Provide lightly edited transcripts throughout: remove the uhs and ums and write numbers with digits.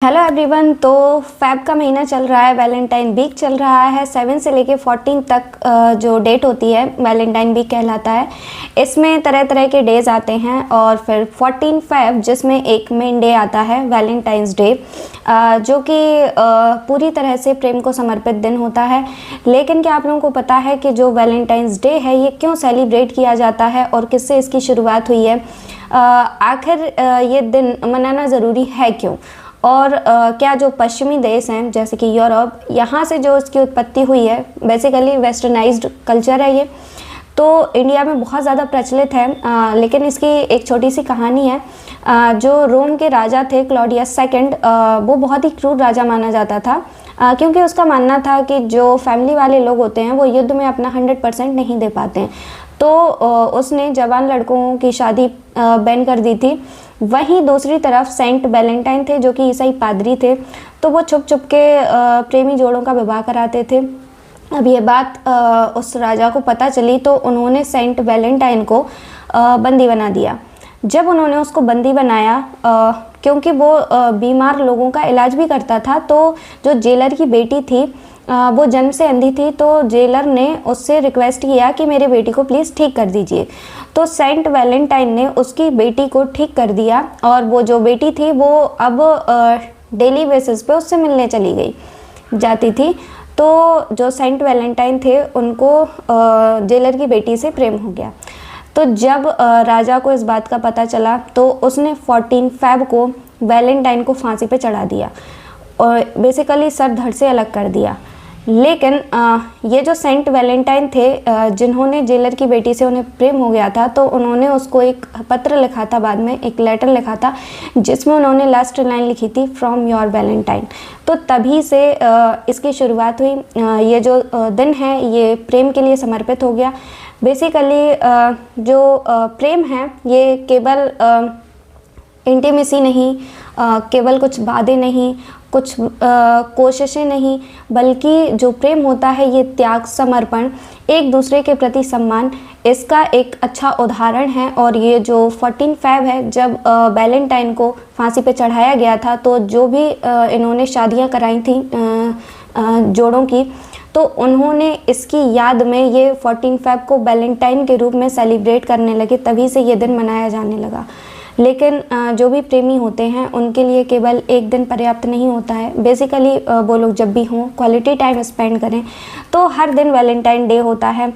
Hello everyone. तो Feb का महीना चल रहा है, वैलेंटाइन वीक चल रहा है। 7 से लेके 14 तक जो डेट होती है वैलेंटाइन वीक कहलाता है। इसमें तरह तरह के डेज़ आते हैं और फिर 14 फेब जिसमें एक मेन डे आता है वैलेंटाइंस डे, जो कि पूरी तरह से प्रेम को समर्पित दिन होता है। लेकिन क्या आप लोगों को पता है कि जो वैलेंटाइंस डे है ये क्यों सेलिब्रेट किया जाता है और किससे इसकी शुरुआत हुई है? आखिर ये दिन मनाना ज़रूरी है क्यों? और क्या जो पश्चिमी देश हैं जैसे कि यूरोप, यहाँ से जो इसकी उत्पत्ति हुई है, बेसिकली वेस्टर्नाइज्ड कल्चर है ये, तो इंडिया में बहुत ज़्यादा प्रचलित है। लेकिन इसकी एक छोटी सी कहानी है। जो रोम के राजा थे क्लॉडियस सेकंड, वो बहुत ही क्रूर राजा माना जाता था, क्योंकि उसका मानना था कि जो फैमिली वाले लोग होते हैं वो युद्ध में अपना 100% नहीं दे पाते हैं। तो उसने जवान लड़कों की शादी बैन कर दी थी। वहीं दूसरी तरफ सेंट वैलेंटाइन थे जो कि ईसाई पादरी थे, तो वो छुप छुप के प्रेमी जोड़ों का विवाह कराते थे। अब ये बात उस राजा को पता चली तो उन्होंने सेंट वैलेंटाइन को बंदी बना दिया। जब उन्होंने उसको बंदी बनाया, क्योंकि वो बीमार लोगों का इलाज भी करता था, तो जो जेलर की बेटी थी वो जन्म से अंधी थी, तो जेलर ने उससे रिक्वेस्ट किया कि मेरे बेटी को प्लीज़ ठीक कर दीजिए। तो सेंट वैलेंटाइन ने उसकी बेटी को ठीक कर दिया और वो जो बेटी थी वो अब डेली बेसिस पे उससे मिलने चली गई जाती थी। तो जो सेंट वैलेंटाइन थे उनको जेलर की बेटी से प्रेम हो गया। तो जब राजा को इस बात का पता चला तो उसने 14 फेब को वैलेंटाइन को फांसी पे चढ़ा दिया और बेसिकली सर धड़ से अलग कर दिया। लेकिन ये जो सेंट वैलेंटाइन थे, जिन्होंने जेलर की बेटी से उन्हें प्रेम हो गया था, तो उन्होंने उसको एक पत्र लिखा था, बाद में एक लेटर लिखा था जिसमें उन्होंने लास्ट लाइन लिखी थी, फ्रॉम योर वैलेंटाइन। तो तभी से इसकी शुरुआत हुई। ये जो दिन है ये प्रेम के लिए समर्पित हो गया। बेसिकली जो प्रेम है ये केवल इंटीमेसी नहीं, केवल कुछ वादे नहीं, कुछ कोशिशें नहीं, बल्कि जो प्रेम होता है ये त्याग, समर्पण, एक दूसरे के प्रति सम्मान, इसका एक अच्छा उदाहरण है। और ये जो 14 फेब है, जब वैलेंटाइन को फांसी पे चढ़ाया गया था, तो जो भी इन्होंने शादियां कराई थी जोड़ों की, तो उन्होंने इसकी याद में ये 14 फेब को वैलेंटाइन के रूप में सेलिब्रेट करने लगे, तभी से ये दिन मनाया जाने लगा। लेकिन जो भी प्रेमी होते हैं उनके लिए केवल एक दिन पर्याप्त नहीं होता है। बेसिकली वो लोग जब भी हों क्वालिटी टाइम स्पेंड करें, तो हर दिन वैलेंटाइन डे होता है।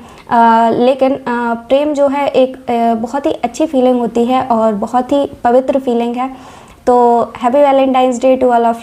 लेकिन प्रेम जो है एक बहुत ही अच्छी फीलिंग होती है और बहुत ही पवित्र फीलिंग है। तो happy Valentine's day to all of